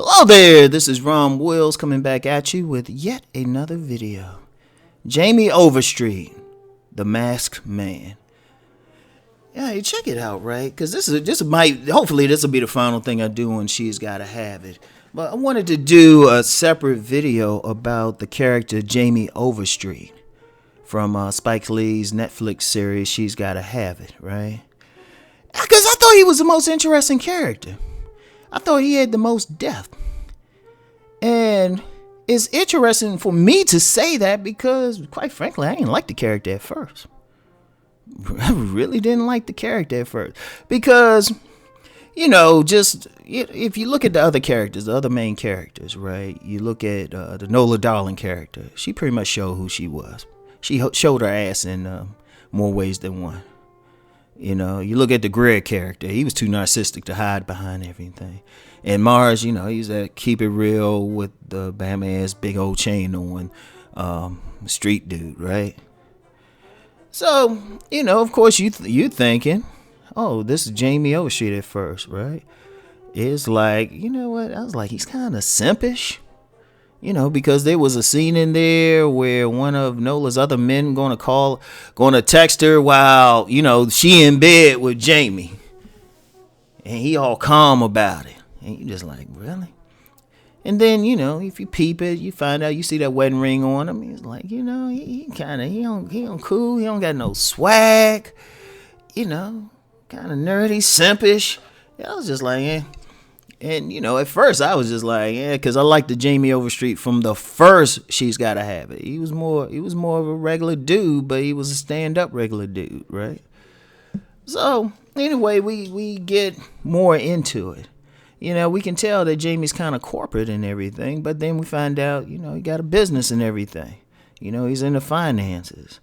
Hello there, this is Rom Wills coming back at you with yet another video. Jamie Overstreet, the Masked Man. Yeah, you check it out, right? Because hopefully this will be the final thing I do on She's Gotta Have It. But I wanted to do a separate video about the character Jamie Overstreet from Spike Lee's Netflix series She's Gotta Have It, right? Because I thought he was the most interesting character. I thought he had the most depth. And it's interesting for me to say that because, quite frankly, I didn't like the character at first. I really didn't like the character at first. Because, if you look at the other characters, the other main characters, right? You look at the Nola Darling character. She pretty much showed who she was. She showed her ass in more ways than one. You look at the Greg character. He was too narcissistic to hide behind everything. And Mars, he's that keep it real with the bam ass big old chain on street dude, right? So, of course you thinking, oh, this is Jamie Overstreet at first, right? It's like, you know what? I was like, he's kind of simpish. Because there was a scene in there where one of Nola's other men going to text her while, she in bed with Jamie. And he all calm about it. And you just like, really? And then, if you peep it, you find out, you see that wedding ring on him. He's like, he don't cool. He don't got no swag. Kind of nerdy, simpish. I was just like, eh. And, at first I was just like, yeah, because I liked the Jamie Overstreet from the first She's Gotta Have It. He was more of a regular dude, but he was a stand-up regular dude, right? So, anyway, we get more into it. We can tell that Jamie's kind of corporate and everything, but then we find out, he got a business and everything. He's into finances.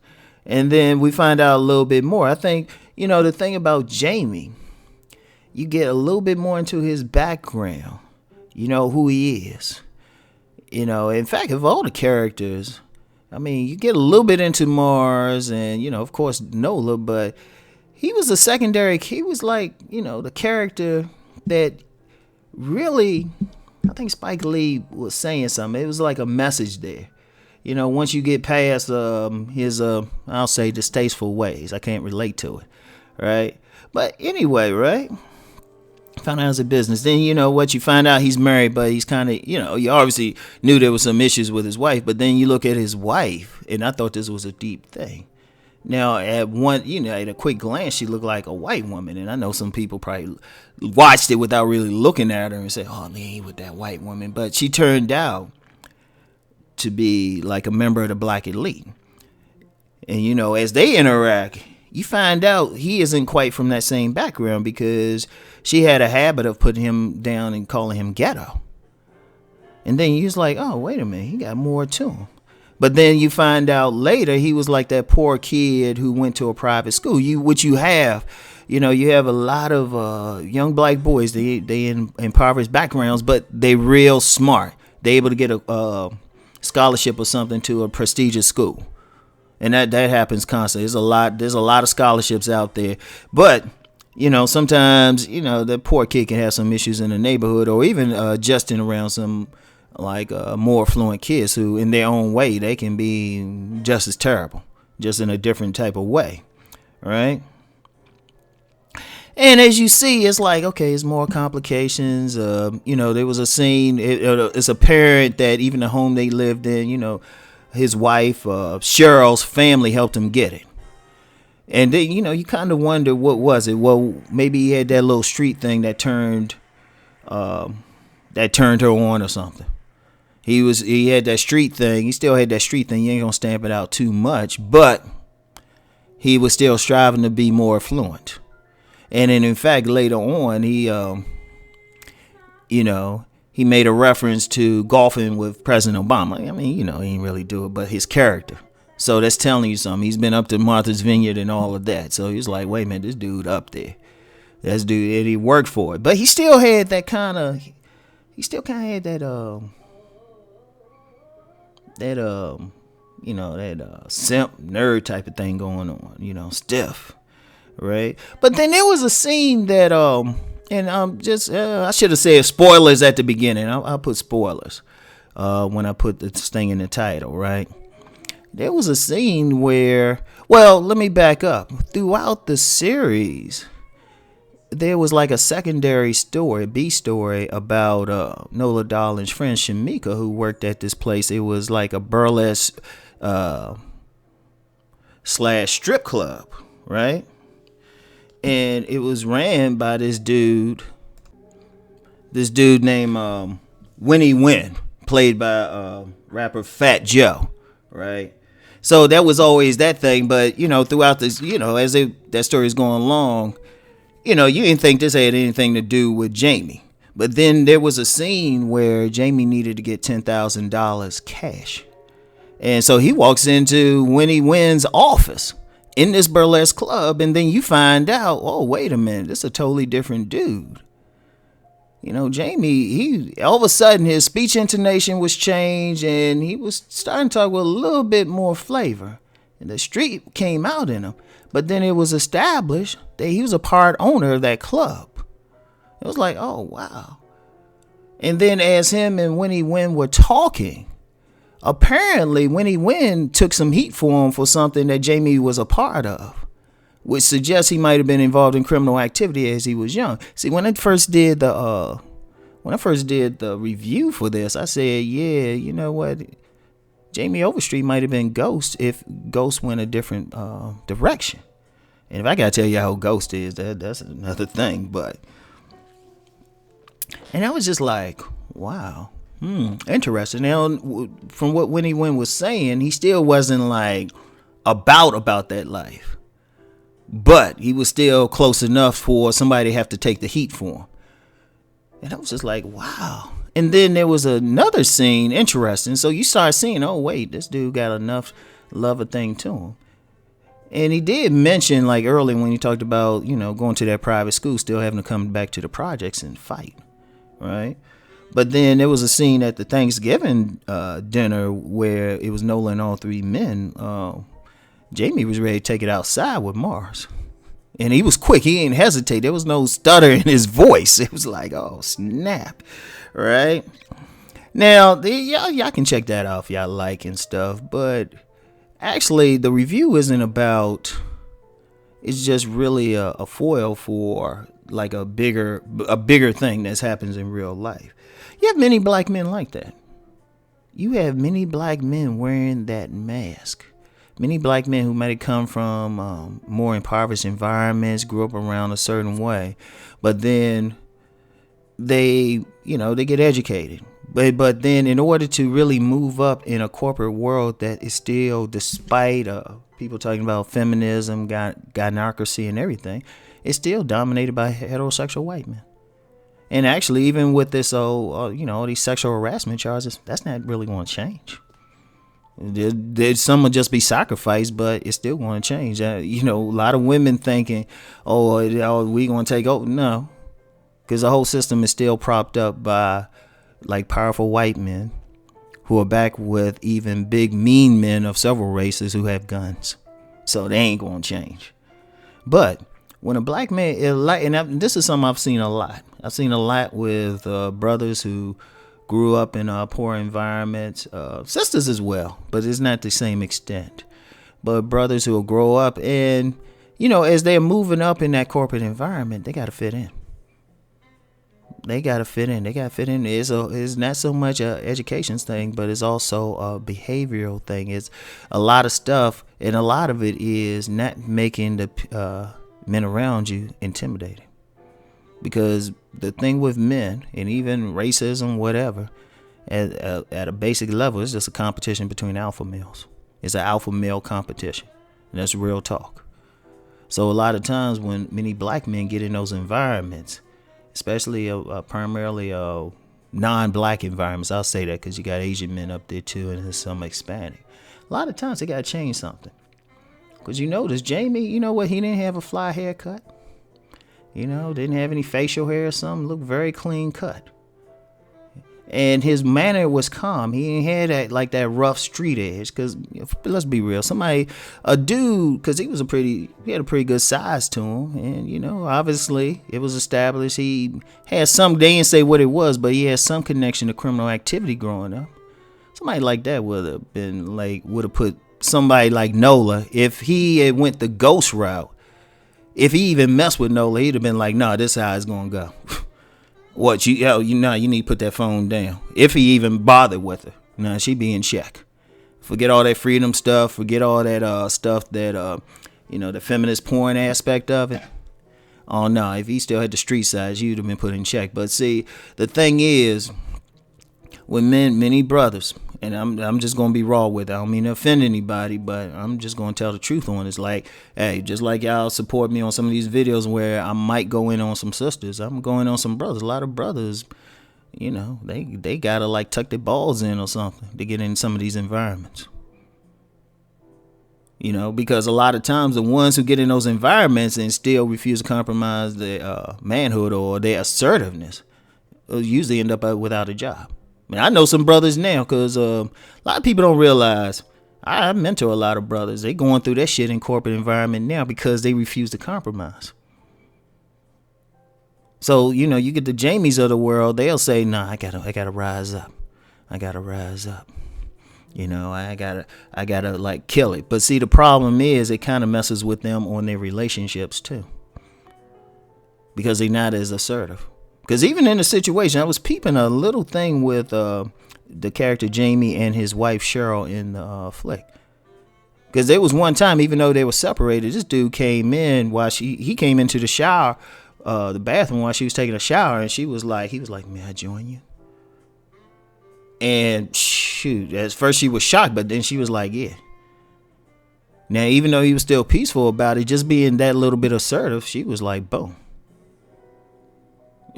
And then we find out a little bit more. I think, the thing about Jamie, you get a little bit more into his background, who he is. In fact, of all the characters, you get a little bit into Mars and, of course, Nola, but he was a secondary. He was like, the character that really, I think Spike Lee was saying something. It was like a message there. Once you get past his, I'll say, distasteful ways, I can't relate to it, right? But anyway, right? Found out it's a business. Then you find out he's married, but he's kind of, you obviously knew there was some issues with his wife, but then you look at his wife, and I thought this was a deep thing. Now, at a quick glance, she looked like a white woman, and I know some people probably watched it without really looking at her and say, oh, man, he with that white woman, but she turned out to be like a member of the black elite. And, as they interact, you find out he isn't quite from that same background because she had a habit of putting him down and calling him ghetto. And then you're just like, oh, wait a minute, he got more to him. But then you find out later he was like that poor kid who went to a private school. You have a lot of young black boys. They in impoverished backgrounds, but they real smart. They able to get a scholarship or something to a prestigious school. And that happens constantly. There's a lot of scholarships out there. But, sometimes, the poor kid can have some issues in the neighborhood or even adjusting around some more affluent kids who in their own way, they can be just as terrible, just in a different type of way. Right? And as you see, it's like, okay, it's more complications. There was a scene. It's apparent that even the home they lived in, his wife, Cheryl's family helped him get it. And then, you kind of wonder, what was it? Well, maybe he had that little street thing that turned her on or something. He had that street thing. He still had that street thing. You ain't gonna stamp it out too much, but he was still striving to be more affluent. And then, in fact, later on, he made a reference to golfing with President Obama. He didn't really do it, but his character. So that's telling you something. He's been up to Martha's Vineyard and all of that. So he's like, wait a minute, this dude up there. This dude, and he worked for it. But he still had that kind of, simp nerd type of thing going on, stiff. Right? But then there was a scene that And just I should have said spoilers at the beginning. I'll put spoilers when I put this thing in the title, right? There was a scene where, well, let me back up. Throughout the series, there was like a secondary story, B story, about Nola Darling's friend Shamika, who worked at this place. It was like a burlesque slash strip club, right? And it was ran by this dude named Winnie Wynn, played by rapper Fat Joe, right? So that was always that thing. But, throughout this, as that story is going along, you didn't think this had anything to do with Jamie. But then there was a scene where Jamie needed to get $10,000 cash. And so he walks into Winnie Wynn's office in this burlesque club, and then you find out, oh, wait a minute, this is a totally different dude. Jamie, he all of a sudden his speech intonation was changed, and he was starting to talk with a little bit more flavor. And the street came out in him. But then it was established that he was a part owner of that club. It was like, oh, wow. And then as him and Winnie Wynn were talking, apparently Winnie Wynn took some heat for him for something that Jamie was a part of, which suggests he might have been involved in criminal activity as he was young. See, when I first did the review for this, I said, yeah, you know what? Jamie Overstreet might have been Ghost if Ghost went a different direction. And if I gotta tell you how Ghost is, that's another thing. And I was just like, wow, interesting. Now, from what Winnie Wynn was saying, he still wasn't like about that life, but he was still close enough for somebody to have to take the heat for him. And I was just like, wow. And then there was another scene, interesting. So you start seeing, oh, wait, this dude got enough love a thing to him. And he did mention, like early when he talked about, going to that private school, still having to come back to the projects and fight, right? But then there was a scene at the Thanksgiving dinner where it was Nola and all three men. Jamie was ready to take it outside with Mars. And he was quick. He didn't hesitate. There was no stutter in his voice. It was like, oh, snap. Right? Now, y'all can check that out if y'all like and stuff. But actually, the review isn't about... It's just really a foil for like a bigger thing that happens in real life. You have many black men like that. You have many black men wearing that mask. Many black men who might have come from more impoverished environments, grew up around a certain way, but then they get educated. But then in order to really move up in a corporate world that is still, despite people talking about feminism, gynocracy and everything, it's still dominated by heterosexual white men. And actually, even with this, all these sexual harassment charges, that's not really going to change. There's some will just be sacrificed, but it's still going to change. A lot of women thinking, we going to take over. No, because the whole system is still propped up by like powerful white men who are back with even big mean men of several races who have guns. So they ain't going to change. But when a black man, and this is something I've seen a lot. I've seen a lot with brothers who grew up in poor environments, sisters as well, but it's not the same extent. But brothers who will grow up and, as they're moving up in that corporate environment, they got to fit in. It's not so much a education thing, but it's also a behavioral thing. It's a lot of stuff, and a lot of it is not making the men around you intimidating. Because the thing with men, and even racism, whatever, at a basic level, it's just a competition between alpha males. It's an alpha male competition, and that's real talk. So a lot of times when many black men get in those environments, especially primarily non-black environments, I'll say that because you got Asian men up there too, and there's some Hispanic. A lot of times they got to change something. Because you notice Jamie, he didn't have a fly haircut. Didn't have any facial hair or something. Looked very clean cut. And his manner was calm. He ain't had that rough street edge. Cause let's be real, a dude, cause he had a pretty good size to him, and obviously it was established he had some. They didn't say what it was, but he had some connection to criminal activity growing up. Somebody like that would have put somebody like Nola, if he had went the ghost route. If he even messed with Nola, he'd have been like, nah, this is how it's gonna go. What you need to put that phone down. If he even bothered with her, nah, she be in check. Forget all that freedom stuff. Forget all that stuff that the feminist porn aspect of it. Oh no, if he still had the street side, you'd have been put in check. But see, the thing is, with many brothers, and I'm just gonna be raw with it. I don't mean to offend anybody, but I'm just gonna tell the truth on it. It's like, hey, just like y'all support me on some of these videos where I might go in on some sisters, I'm going on some brothers. A lot of brothers, they gotta like tuck their balls in or something to get in some of these environments. Because a lot of times the ones who get in those environments and still refuse to compromise their manhood or their assertiveness usually end up without a job. I know some brothers now, because a lot of people don't realize I mentor a lot of brothers. They going through that shit in corporate environment now because they refuse to compromise. So, you get the Jamies of the world, they'll say, nah, I gotta rise up. I gotta rise up. I gotta like kill it. But see, the problem is it kind of messes with them on their relationships too, because they're not as assertive. Because even in the situation, I was peeping a little thing with the character Jamie and his wife Cheryl in the flick. Because there was one time, even though they were separated, this dude came in while he came into the shower, the bathroom while she was taking a shower, and he was like, may I join you? And shoot, at first she was shocked, but then she was like, yeah. Now, even though he was still peaceful about it, just being that little bit assertive, she was like, boom.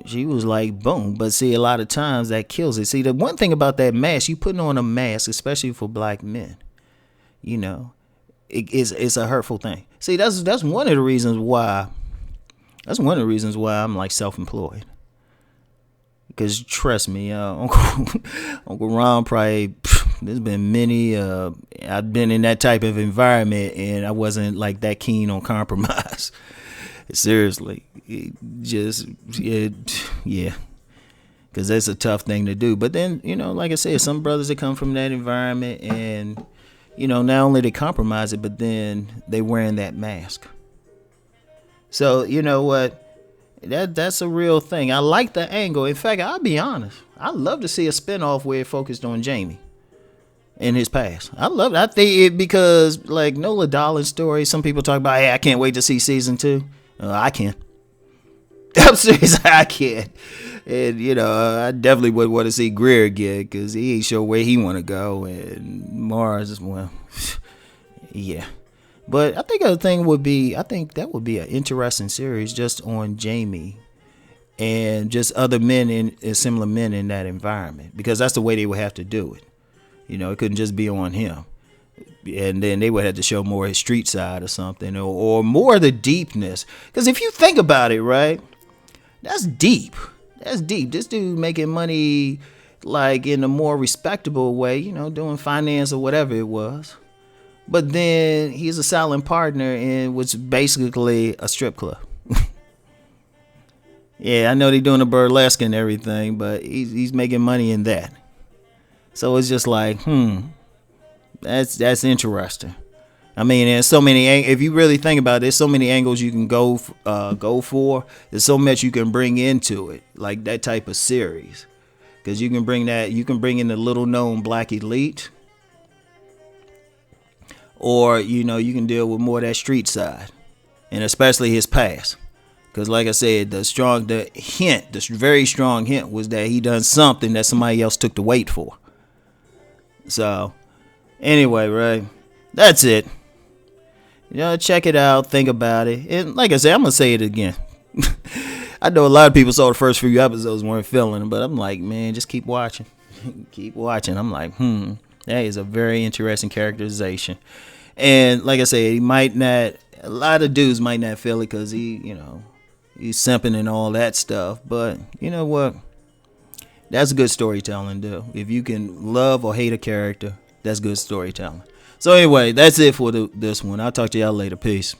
She was like, boom. But see, a lot of times that kills it. See, the one thing about that mask, you putting on a mask, especially for black men, it's a hurtful thing. See, that's one of the reasons why. That's one of the reasons why I'm like self-employed. Because trust me, Uncle Ron probably, there's been many, I've been in that type of environment and I wasn't like that keen on compromise. Seriously, yeah, because that's a tough thing to do. But then, like I said, some brothers that come from that environment and, not only they compromise it, but then they wearing that mask. So, you know what? That's a real thing. I like the angle. In fact, I'll be honest. I'd love to see a spinoff where it focused on Jamie in his past. I love it. I think it, because like Nola Darling's story, some people talk about, hey, I can't wait to see season 2. I can. I'm serious, I can. And, I definitely would want to see Greer again, because he ain't sure where he want to go. And Mars, well, yeah. But I think that would be an interesting series just on Jamie and just other men similar men in that environment, because that's the way they would have to do it. It couldn't just be on him. And then they would have to show more his street side or something, or more of the deepness. Because if you think about it, right, that's deep. That's deep. This dude making money like in a more respectable way, doing finance or whatever it was. But then he's a silent partner in what's basically a strip club. Yeah, I know they're doing a burlesque and everything, but he's making money in that. So it's just like, that's interesting. I mean, there's so many. If you really think about it, there's so many angles you can go for. There's so much you can bring into it, like that type of series, because you can bring in the little known black elite, or you can deal with more of that street side, and especially his past. Because like I said, the very strong hint was that he done something that somebody else took the weight for. So anyway, right, that's it. Check it out, think about it. And like I said, I'm going to say it again. I know a lot of people saw the first few episodes and weren't feeling it, but I'm like, man, just keep watching. Keep watching. I'm like, that is a very interesting characterization. And like I said, a lot of dudes might not feel it because he's simping and all that stuff. But you know what? That's good storytelling, though. If you can love or hate a character, that's good storytelling. So anyway, that's it for this one. I'll talk to y'all later. Peace.